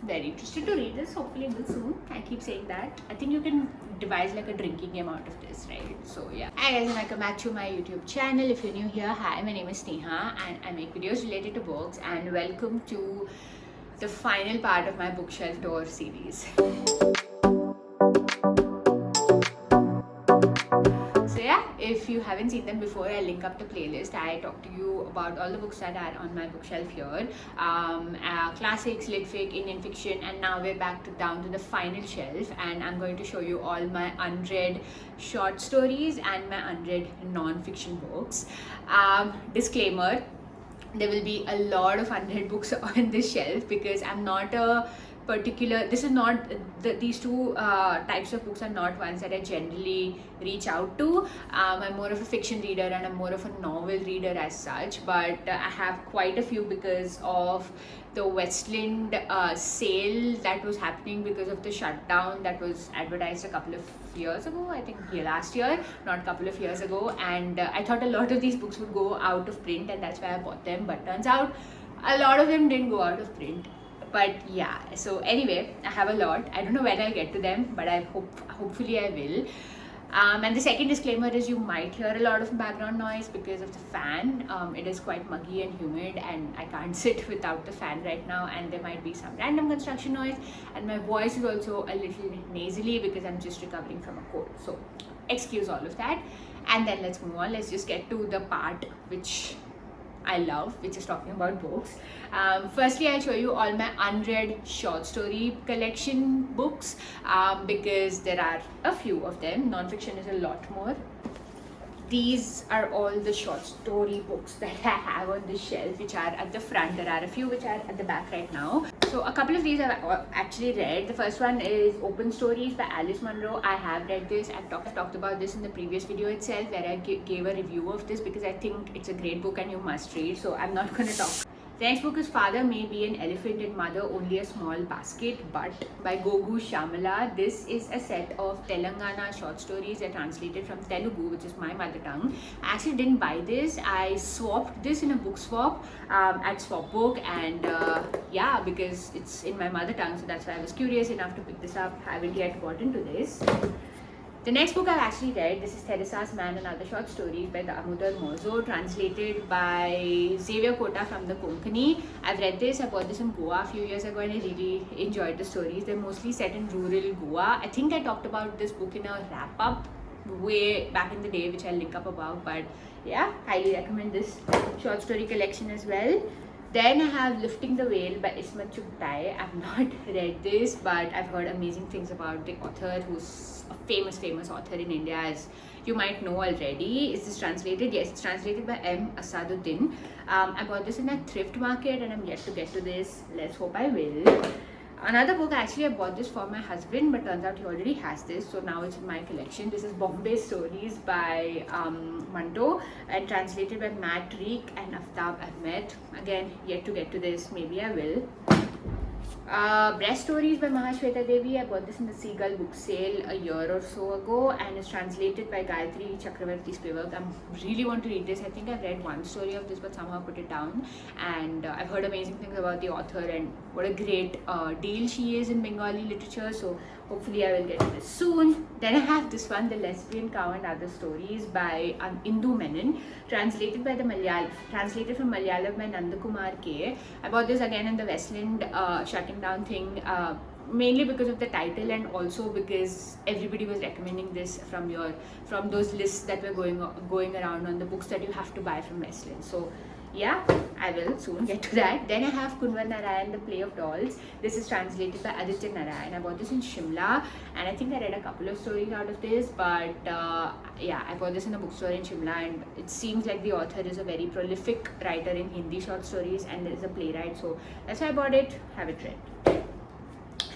very interested to read this. Hopefully it will soon. I keep saying that. I think you can devise like a drinking game out of this, right? So yeah. Hi guys, and welcome back to my YouTube channel. If you're new here, hi, my name is Sneha and I make videos related to books, and welcome to the final part of my bookshelf tour series. So yeah, if you haven't seen them before, I'll link up the playlist. I talk to you about all the books that are on my bookshelf here. Classics, lit fic, Indian fiction, and now we're back down to the final shelf, and I'm going to show you all my unread short stories and my unread non-fiction books. Disclaimer, there will be a lot of unread books on this shelf because I'm not a particular, this is not, these two types of books are not ones that I generally reach out to. I'm more of a fiction reader and I'm more of a novel reader as such, but I have quite a few because of the Westland sale that was happening because of the shutdown that was advertised a couple of years ago, I think last year, not a couple of years ago, and I thought a lot of these books would go out of print, and that's why I bought them, but turns out a lot of them didn't go out of print. But yeah, so anyway, I have a lot. I don't know when I'll get to them, but hopefully I will. And the second disclaimer is you might hear a lot of background noise because of the fan. It is quite muggy and humid and I can't sit without the fan right now, and there might be some random construction noise, and my voice is also a little nasally because I'm just recovering from a cold. So excuse all of that, and then let's move on. Let's just get to the part which I love, which is talking about books. Firstly, I'll show you all my unread short story collection books because there are a few of them. Non-fiction is a lot more. These are all the short story books that I have on this shelf, which are at the front. There are a few which are at the back right now. So a couple of these I've actually read. The first one is Open Stories by Alice Munro. I have read this. I've talked about this in the previous video itself, where I gave a review of this because I think it's a great book and you must read. So I'm not going to talk. The next book is Father May Be an Elephant and Mother Only a Small Basket, But by Gogu Shamala. This is a set of Telangana short stories that are translated from Telugu, which is my mother tongue. I actually didn't buy this. I swapped this in a book swap at Swapbook, and yeah, because it's in my mother tongue, so that's why I was curious enough to pick this up. I haven't yet gotten to this. The next book I've actually read, this is Theresa's Man and Other Short Stories by Damodar Mozo, translated by Xavier Kota from the Konkani. I've read this, I bought this in Goa a few years ago and I really enjoyed the stories. They're mostly set in rural Goa. I think I talked about this book in a wrap-up way back in the day, which I'll link up above, but yeah, highly recommend this short story collection as well. Then I have Lifting the Veil by Ismat Chugtai. I've not read this, but I've heard amazing things about the author, who's a famous author in India, as you might know already. Is this translated? Yes, it's translated by M. Asaduddin. I bought this in a thrift market and I'm yet to get to this. Let's hope I will. Another book, actually I bought this for my husband, but turns out he already has this, so now it's in my collection. This is Bombay Stories by Manto and translated by Matt Reek and Aftab Ahmed. Again, yet to get to this, maybe I will. Breast Stories by Mahashweta Devi. I bought this in the Seagull book sale a year or so ago, and it's translated by Gayatri Chakravarti Spivak. I really want to read this. I think I've read one story of this but somehow put it down, and I've heard amazing things about the author and what a great deal she is in Bengali literature, so hopefully I will get to this soon. Then I have this one, The Lesbian Cow and Other Stories by Indu Menon, translated from Malayalam by Nandakumar K. I bought this again in the Westland shutting down thing, mainly because of the title and also because everybody was recommending this from those lists that were going around on the books that you have to buy from Westland. So yeah, I will soon get to that. Then I have Kunwar Narayan, The Play of Dolls. This is translated by Aditya Narayan. I bought this in Shimla, and I think I read a couple of stories out of this, but yeah, I bought this in a bookstore in Shimla, and it seems like the author is a very prolific writer in Hindi short stories and is a playwright, so that's why I bought it. Have it read.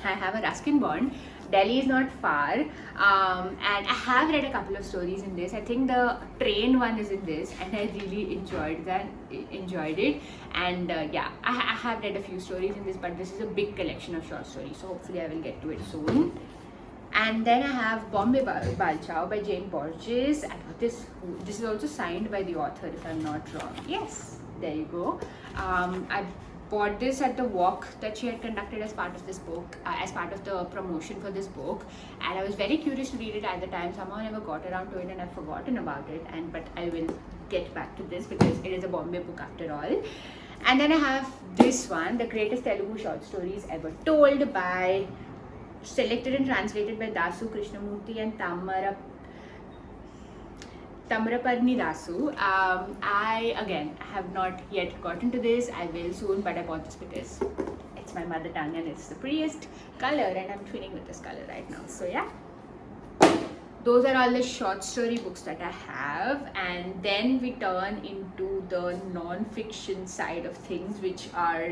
I have a Ruskin Bond. Delhi is not far, and I have read a couple of stories in this. I think the train one is in this, and I really enjoyed it. And yeah, I have read a few stories in this, but this is a big collection of short stories, so hopefully I will get to it soon. And then I have Bombay Balchao by Jane Borges. I thought this is also signed by the author, if I'm not wrong. Yes, there you go. bought this at the walk that she had conducted as part of this book, as part of the promotion for this book, and I was very curious to read it at the time. Somehow I never got around to it and I've forgotten about it, but I will get back to this because it is a Bombay book after all. And then I have this one, The Greatest Telugu Short Stories Ever Told, by selected and translated by Dasu Krishnamurthy and Tamraparni Dasu. I again have not yet gotten to this. I will soon, but I bought this because it's my mother tongue and it's the prettiest color, and I'm twinning with this color right now. So yeah, those are all the short story books that I have, and then we turn into the non-fiction side of things, which are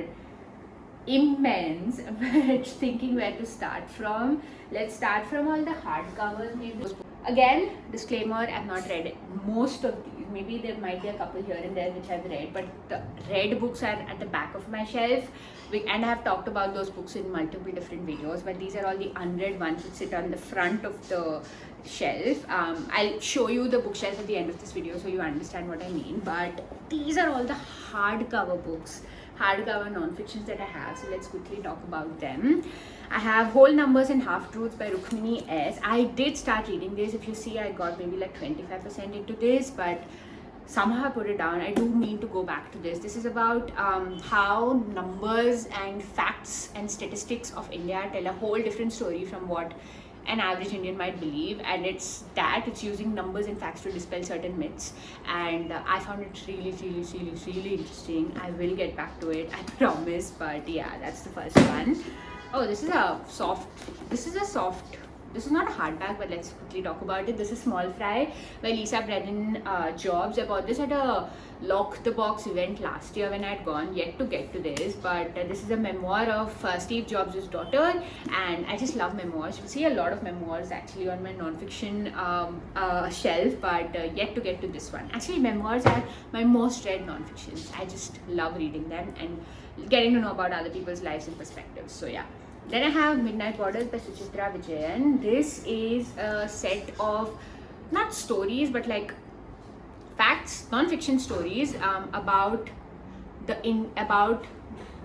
immense. But thinking where to start from. Let's start from all the hardcovers maybe. Again, disclaimer, I've not read most of these. Maybe there might be a couple here and there which I've read, but the read books are at the back of my shelf, and I have talked about those books in multiple different videos, but these are all the unread ones which sit on the front of the shelf. I'll show you the bookshelf at the end of this video so you understand what I mean, but these are all the hardcover books, hardcover non-fictions that I have. So let's quickly talk about them. I have Whole Numbers and Half Truths by Rukmini S. I did start reading this. If you see, I got maybe like 25% into this, but somehow I put it down. I do mean to go back to this. This is about how numbers and facts and statistics of India tell a whole different story from what an average Indian might believe, and it's using numbers and facts to dispel certain myths, and I found it really interesting. I will get back to it, I promise, but yeah, that's the first one. Oh, this is not a hardback, but let's quickly talk about it. This is Small Fry by Lisa Brennan Jobs. I bought this at a Lock the Box event last year when I had gone, yet to get to this, but this is a memoir of Steve Jobs' daughter, and I just love memoirs. You'll see a lot of memoirs actually on my non-fiction shelf, but yet to get to this one. Actually, memoirs are my most read non-fictions. I just love reading them and getting to know about other people's lives and perspectives. So yeah. Then I have Midnight Borders by Suchitra Vijayan. This is a set of not stories but like facts, non-fiction stories about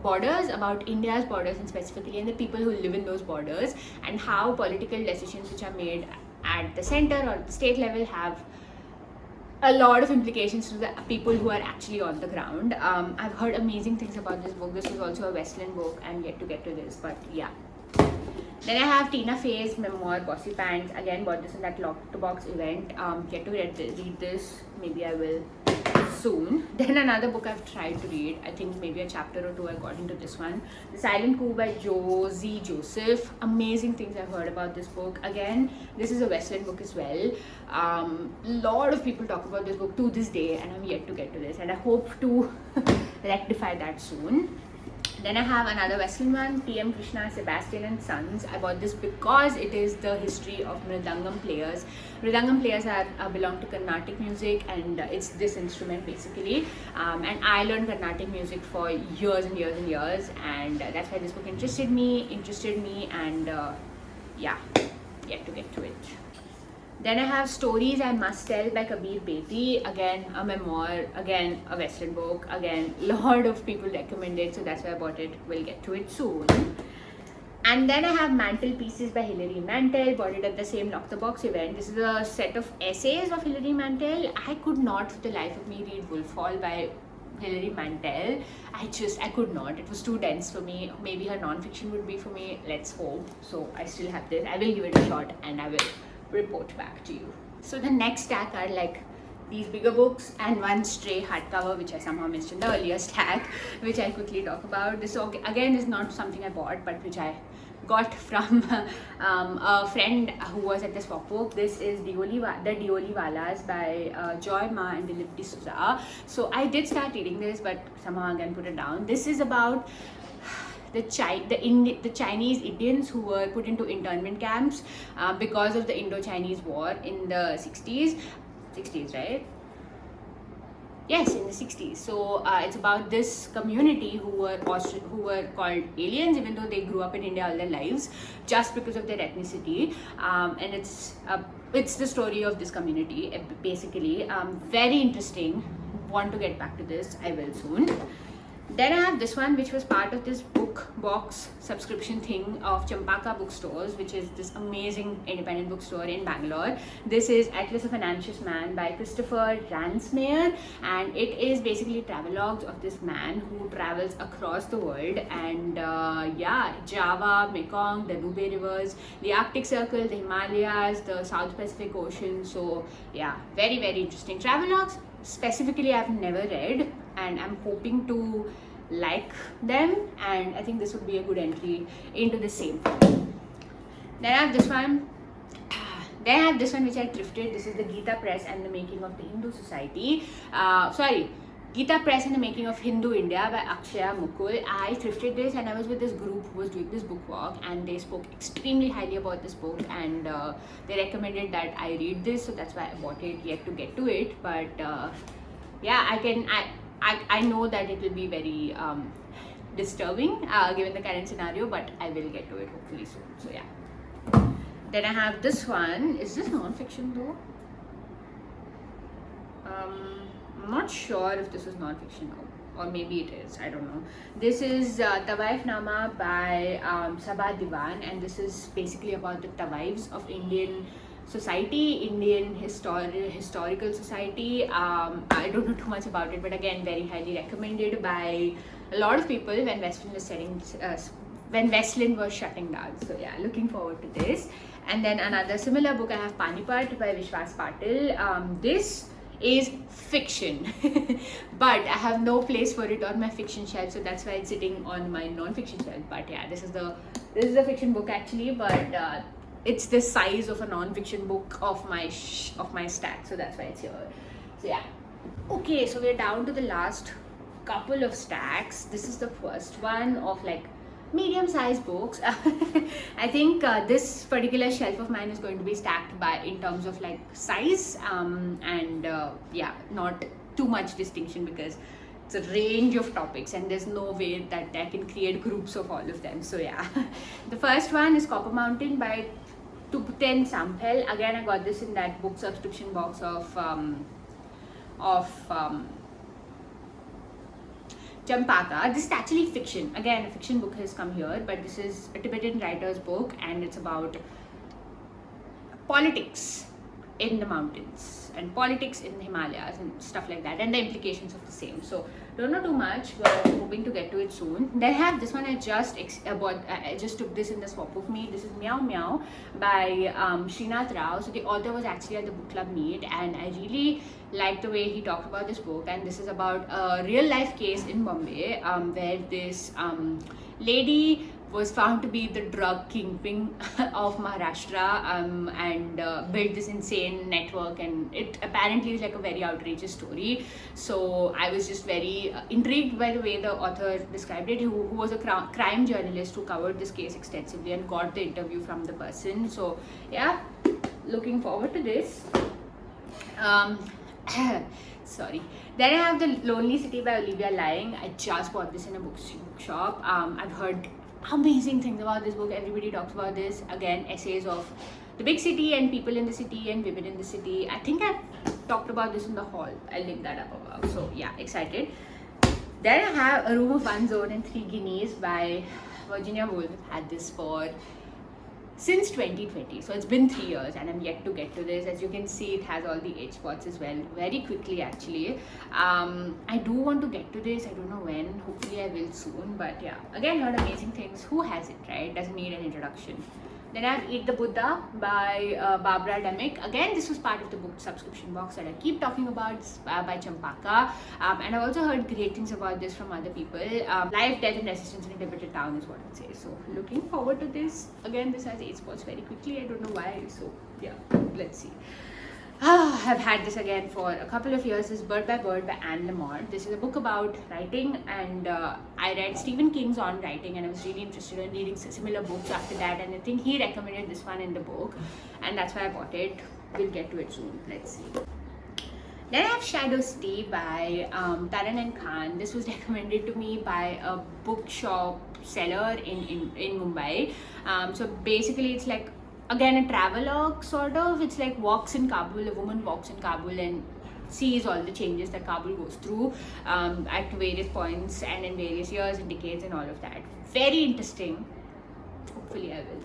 borders, about India's borders and specifically, and the people who live in those borders, and how political decisions which are made at the center or the state level have a lot of implications to the people who are actually on the ground. I've heard amazing things about this book. This was also a Westland book, and yet to get to this, but yeah. Then I have Tina Fey's memoir, Bossy Pants. Again, bought this in that Lock the Box event. Yet to read this. Maybe I will soon. Then another book I've tried to read. I think maybe a chapter or two I got into this one. The Silent Coup by Josie Joseph. Amazing things I've heard about this book. Again, this is a Westland book as well. A lot of people talk about this book to this day, and I'm yet to get to this, and I hope to rectify that soon. Then I have another Western one, T.M. Krishna, Sebastian and Sons. I bought this because it is the history of Mridangam players. Mridangam players belong to Carnatic music, and it's this instrument basically. And I learned Carnatic music for years and years and years, and that's why this book interested me, and yeah, yet to get to it. Then I have Stories I Must Tell by Kabir Bedi. Again, a memoir, again, a Western book. Again, a lot of people recommend it, so that's why I bought it. We'll get to it soon. And then I have Mantelpieces by Hilary Mantel. Bought it at the same Lock the Box event. This is a set of essays of Hilary Mantel. I could not for the life of me read Wolf Hall by Hilary Mantel. I could not. It was too dense for me. Maybe her non-fiction would be for me. Let's hope. So I still have this. I will give it a shot and I will report back to you. So the next stack are like these bigger books and one stray hardcover which I somehow missed in the earlier stack, which I'll quickly talk about. This again is not something I bought, but which I got from a friend who was at the swap book. This is The Dioliwalas by Joy Ma and Dilip D'Souza. So I did start reading this, but somehow again put it down. This is about the Chinese Indians who were put into internment camps because of the Indo-Chinese War in the 60s, right? Yes, in the 60s. So it's about this community who were called aliens, even though they grew up in India all their lives, just because of their ethnicity. And it's the story of this community basically. Very interesting. Want to get back to this? I will soon. Then I have this one, which was part of this book box subscription thing of Champaka bookstores, which is this amazing independent bookstore in Bangalore. This is Atlas of an Anxious Man by Christopher Ransmayr, and it is basically travelogues of this man who travels across the world, and Java, Mekong, the Danube rivers, the Arctic Circle, the Himalayas, the South Pacific Ocean. So yeah, very, very interesting travelogues. Specifically, I've never read, and I'm hoping to like them, and I think this would be a good entry into the same thing. Then I have this one. Then I have this one which I thrifted. This is the Gita Press and the Making of the Hindu Society. Gita Press and the Making of Hindu India by Akshaya Mukul. I thrifted this and I was with this group who was doing this book walk, and they spoke extremely highly about this book, and they recommended that I read this, so that's why I bought it. Yet to get to it, but I know that it will be very disturbing given the current scenario, but I will get to it hopefully soon. So yeah. Then I have this one. Is this non-fiction though? I'm not sure if this is non-fiction or maybe it is. I don't know. This is Tawaif-Nama by Sabah Diwan, and this is basically about the Tawaifs of Indian society, Indian historical society. I don't know too much about it, but again, very highly recommended by a lot of people when Westland was shutting down. So yeah, looking forward to this. And then another similar book I have, Panipat by Vishwas Patil. This is fiction but I have no place for it on my fiction shelf, so that's why it's sitting on my non-fiction shelf. But yeah, this is the fiction book actually, but it's the size of a non-fiction book of my stack, so that's why it's here. So yeah, okay, so we're down to the last couple of stacks. This is the first one of like medium-sized books. I think this particular shelf of mine is going to be stacked by in terms of like size, and not too much distinction because it's a range of topics and there's no way that I can create groups of all of them. So yeah, the first one is Copper Mountain by Tupten Samphel. Again, I got this in that book subscription box of Champaka. This is actually fiction. Again, a fiction book has come here, but this is a Tibetan writer's book, and it's about politics in the mountains and politics in the Himalayas and stuff like that, and the implications of the same. So don't know too much, but hoping to get to it soon. Then I have this one. I just took this in the swap of me. This is Meow Meow by Srinath Rao. So the author was actually at the book club meet, and I really liked the way he talked about this book. And this is about a real life case in Bombay where this lady was found to be the drug kingpin of Maharashtra, and built this insane network, and it apparently is like a very outrageous story. So I was just very intrigued by the way the author described it, who was a crime journalist who covered this case extensively and got the interview from the person. So yeah, looking forward to this. Sorry. Then I have The Lonely City by Olivia Lying. I just bought this in a bookshop. I've heard amazing things about this book. Everybody talks about this. Again, essays of the big city and people in the city and women in the city. I think I've talked about this in the hall. I'll link that up above. So yeah, excited. Then I have A Room of One Zone and Three Guineas by Virginia Woolf. I've had this since 2020, so it's been 3 years and I'm yet to get to this. As you can see, it has all the age spots as well, very quickly actually. I do want to get to this. I don't know when, hopefully I will soon, but yeah, again, heard amazing things. Who has it, right? Doesn't need an introduction. Then I have Eat the Buddha by Barbara Demick. Again, this was part of the book subscription box that I keep talking about, by Champaka. And I've also heard great things about this from other people. Life, Death and Resistance in a Tibetan Town is what I'd say. So looking forward to this. Again, this has 8 spots very quickly. I don't know why. So yeah, let's see. I've had this again for a couple of years. This is Bird by Bird by Anne Lamott. This is a book about writing, and I read Stephen King's On Writing, and I was really interested in reading similar books after that, and I think he recommended this one in the book, and that's why I bought it. We'll get to it soon. Let's see. Then I have Shadow City by Taran and Khan. This was recommended to me by a bookshop seller in Mumbai. So basically it's like, again, a travelogue sort of. It's like walks in Kabul. A woman walks in Kabul and sees all the changes that Kabul goes through at various points and in various years and decades and all of that. Very interesting. Hopefully I will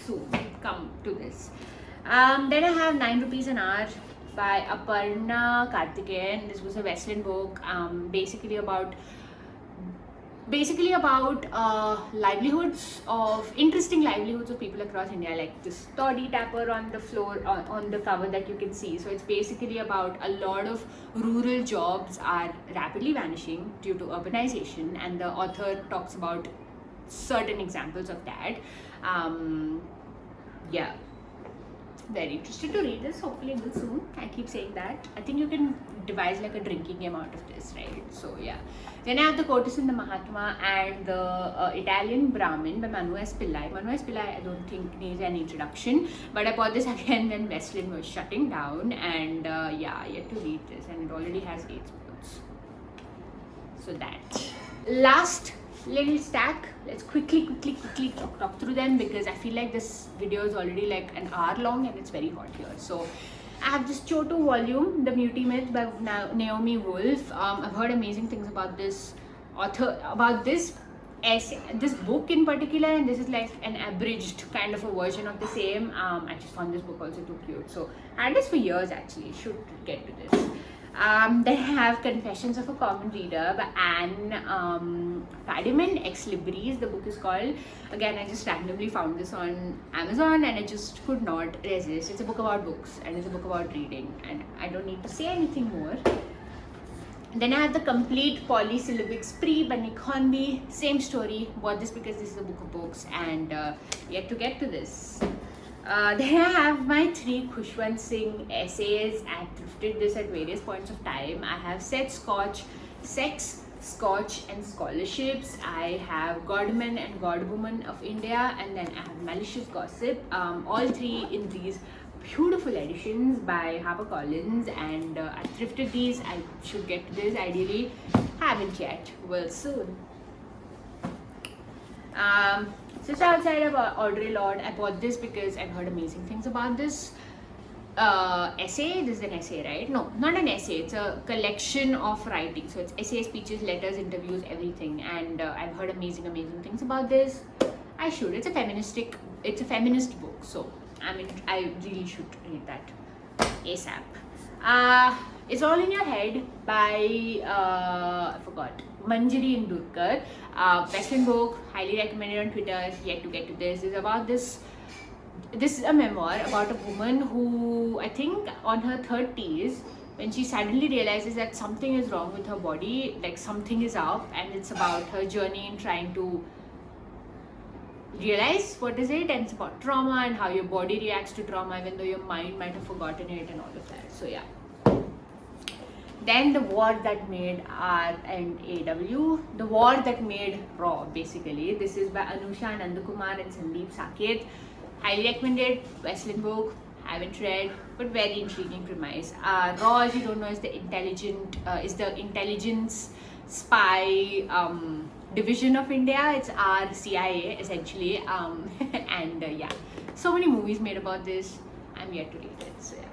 soon come to this. Then I have 9 rupees an hour by Aparna Karthikeyan. This was a Western book, basically about interesting livelihoods of people across India, like this toddy tapper on the floor on the cover that you can see. So it's basically about a lot of rural jobs are rapidly vanishing due to urbanization, and the author talks about certain examples of that. Yeah, very interested to read this. Hopefully it will soon. I keep saying that. I think you can devise like a drinking game out of this, right? So yeah. Then I have The Courtesan and the Mahatma and the Italian Brahmin by Manu S. Pillai. Manu S. Pillai I don't think needs an introduction, but I bought this again when Westland was shutting down, and yeah, yet to read this, and it already has 8 spoons. So that. Last little stack. Let's quickly talk through them, because I feel like this video is already like an hour long and it's very hot here. So I have this Chotu volume, The Beauty Myth by Naomi Wolf. I've heard amazing things about this author, about this essay, this book in particular, and this is like an abridged kind of a version of the same. I just found this book also too cute. So I had this for years actually, should get to this. Then I have Confessions of a Common Reader by Anne Fadiman, Ex Libris, the book is called. Again, I just randomly found this on Amazon and I just could not resist. It's a book about books and it's a book about reading, and I don't need to say anything more. Then I have The Complete Polysyllabic Spree by Nick Hornby. Same story, bought this because this is a book of books, and yet to get to this. Then I have my 3 Khushwant Singh essays. I thrifted this at various points of time. I have Sex, Scotch and Scholarships. I have Godman and Godwoman of India, and then I have Malicious Gossip. All 3 in these beautiful editions by HarperCollins, and I thrifted these. I should get to this ideally. Haven't yet. Will soon. Sister Outside of Audre Lorde. I bought this because I've heard amazing things about this essay. This is an essay, right? No, not an essay. It's a collection of writing. So it's essays, speeches, letters, interviews, everything. And I've heard amazing things about this. I should. It's a feminist book. So I really should read that ASAP. It's All in Your Head by I forgot. Manjari Indurkar. Western book, highly recommended on Twitter. Yet to get to this. Is about this. This is a memoir about a woman who, I think on her 30s, when she suddenly realizes that something is wrong with her body, like something is up, and it's about her journey in trying to realize what is it, and it's about trauma and how your body reacts to trauma even though your mind might have forgotten it and all of that. So yeah. Then The War That Made R and AW, The War That Made Raw, basically. This is by Anusha Nandakumar and Sandeep Saket. Highly recommended, Westland book, haven't read, but very intriguing premise. Raw, as you don't know, is the intelligence spy division of India. It's our CIA essentially, and yeah, so many movies made about this. I'm yet to read it. So yeah.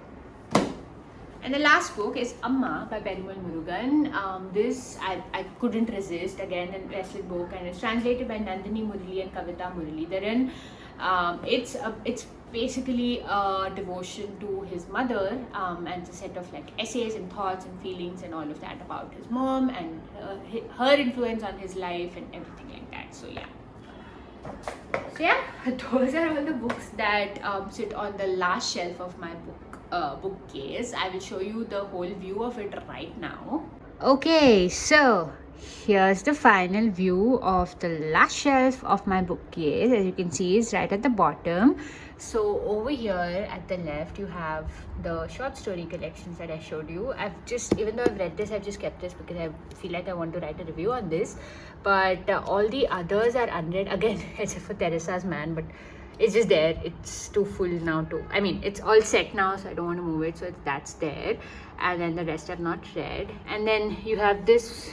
And the last book is Amma by Perumal Murugan. This I couldn't resist. Again, a Westland book, and it's translated by Nandini Murali and Kavita Muralidharan. It's basically a devotion to his mother, and it's a set of like essays and thoughts and feelings and all of that about his mom and her influence on his life and everything like that. So yeah. So yeah, those are all the books that sit on the last shelf of my bookcase. I will show you the whole view of it right now. Okay, so here's the final view of the last shelf of my bookcase. As you can see, it's right at the bottom. So over here at the left, you have the short story collections that I showed you. Even though I've read this, I've just kept this because I feel like I want to write a review on this. But all the others are unread, again, except for Teresa's Man, but it's just there. It's too full now too. I mean, it's all set now, so I don't want to move it. So that's there. And then the rest I've not read. And then you have this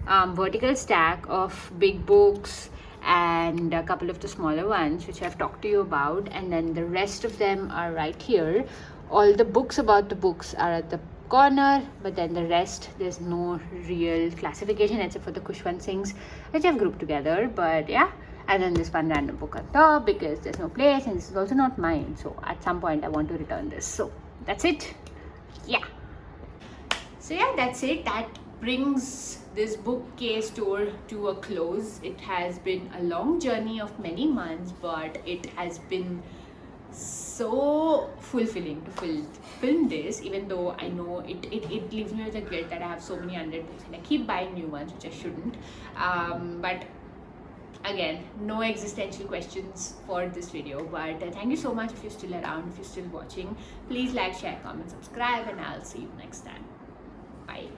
vertical stack of big books and a couple of the smaller ones which I've talked to you about, and then the rest of them are right here. All the books about the books are at the corner, but then the rest there's no real classification except for the Kushwant Singhs, which I've grouped together. But yeah, and then this one random book on top because there's no place and this is also not mine, so at some point I want to return this. So that's it. Yeah, so yeah, that's it. That brings this bookcase tour to a close. It has been a long journey of many months, but it has been so fulfilling to film this, even though I know it leaves me with a guilt that I have so many unread books and I keep buying new ones, which I shouldn't. But again, no existential questions for this video. But thank you so much if you're still around, if you're still watching. Please like, share, comment, subscribe, and I'll see you next time. Bye.